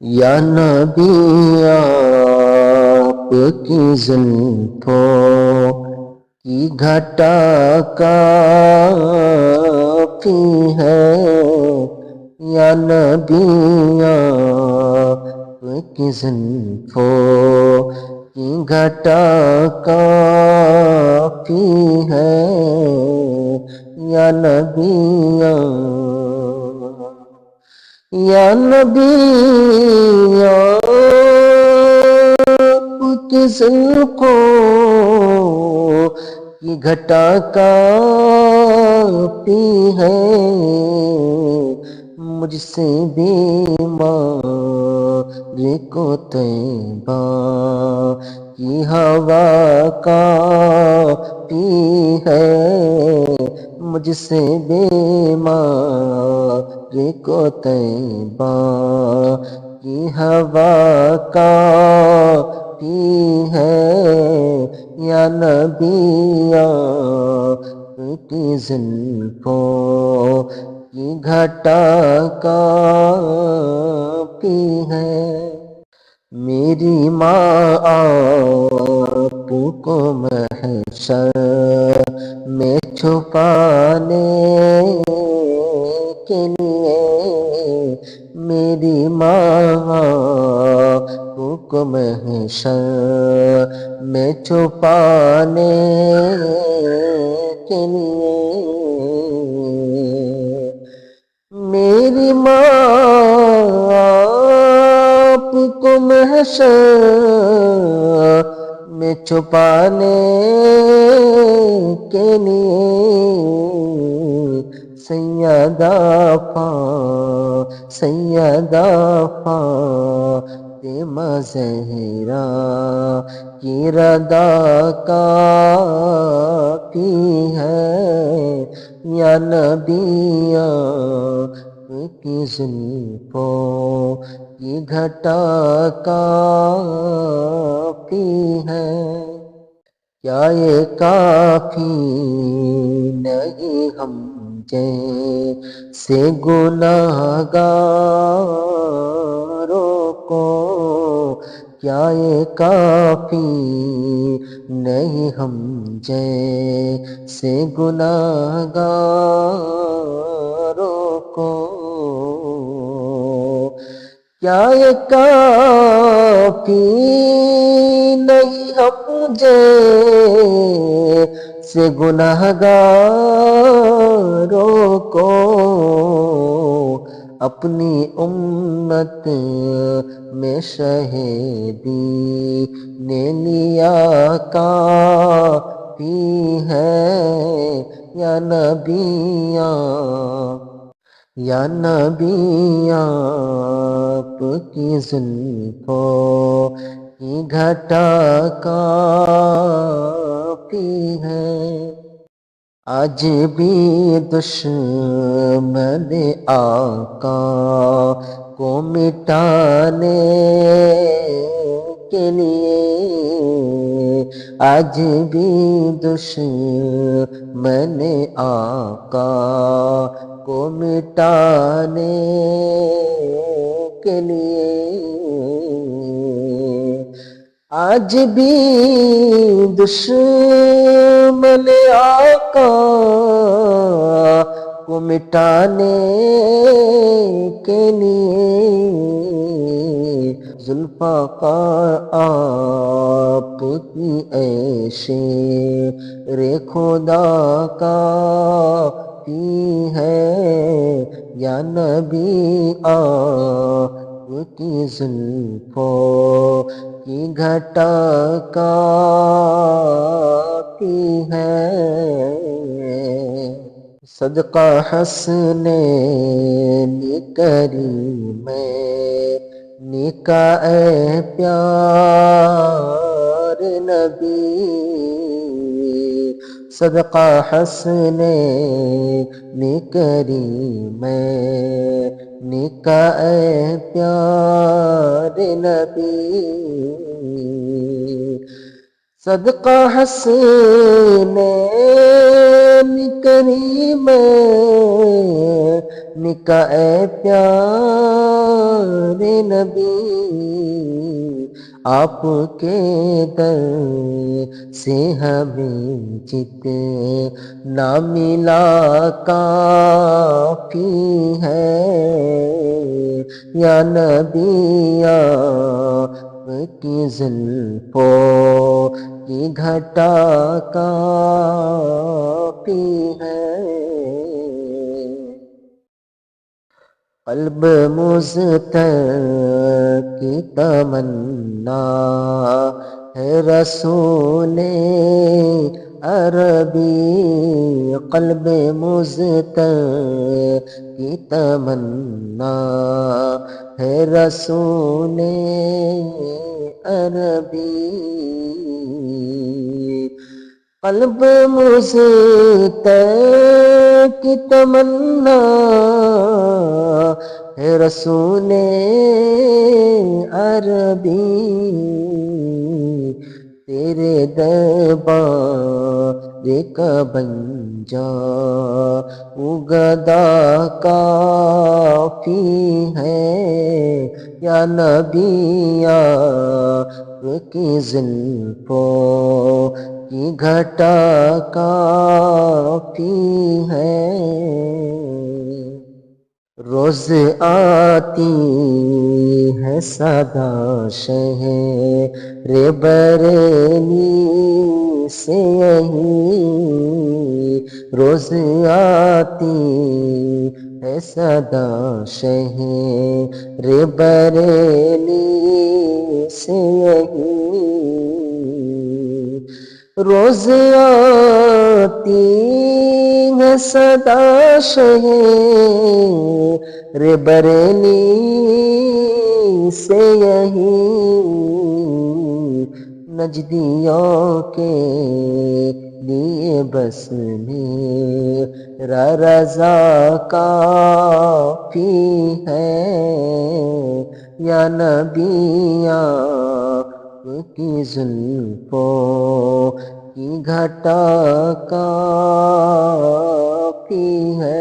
یا نبی آپ کی زلفوں کی گھٹا کافی ہے، یا نبی آپ کی زلفوں کی گھٹا کافی ہے، یا نبی یا نبی آپ کی زلفوں کی گھٹا کافی ہے، مجھ سے بیمار کو طیبہ کی ہوا کافی ہے، مجھ سے بیمار کو طیبہ کی ہوا کافی ہے، یا نبی آپ کی زلفوں کی گھٹا کافی ہے۔ میری ماں آپ کو محشر میں چھپانے کے لیے، میری ماں آپ کو محشر میں چھپانے کے لیے، میری ماں آپ کو محشر میں چھپانے کے لیے، سیدہ فاطمہ زہرا کی رضا کافی ہے، یا نبی آپ کی زلفوں کی گھٹا کافی ہے۔ کیا یہ کافی نہیں ہم جیسے گناہگاروں کو، کیا یہ کافی نہیں ہم جیسے گناہگاروں کو، کیا یہ کافی نہیں ہم جیسے گناہگاروں کو، اپنی امت میں شہیدی نے لیا کافی ہے، یا نبی یا نبی آپ کی زلفوں کی گھٹا کافی ہے۔ آج بھی دشمن آقا کو مٹانے کے لیے، آج بھی دشمن آقا کو مٹانے کے لیے، آج بھی دشمن آقا کو مٹانے کے لیے، ذوالفقار آپ کی شیر خدا کافی ہے، یا نبی آپ کی زلفوں کی گھٹا کافی ہے۔ صدقہ حسنین کریمین کا اے پیار نبی، صدقہ حسنین کریمین کا اے پیار نبی، صدقہ حسنین کریمین نکاح پیارے نبی آپ کے در سے ہمیں جتنا ملا کافی ہے یا نبی آپ کی زلفوں کی گھٹا کافی ہے قلب مضطر کی تمنا ہے رسول عربی قلب مضطر کی تمنا ہے رسول عربی قلب مضطر کی تمنا ہے رسول عربی تیرے دربار کا بن جا گدا کافی ہے یا نبی آپ کی زلفوں کی گھٹا کافی ہے روز آتی ہے صدا شہر بریلی سے یہی روز آتی ہے صدا شہر بریلی سے یہی روز آتی ہے صدا شہر بریلی سے یہی نجدیوں کے لیے بس میرا رضا کافی ہے یا نبی آپ کی زلفوں کی گھٹا کافی ہے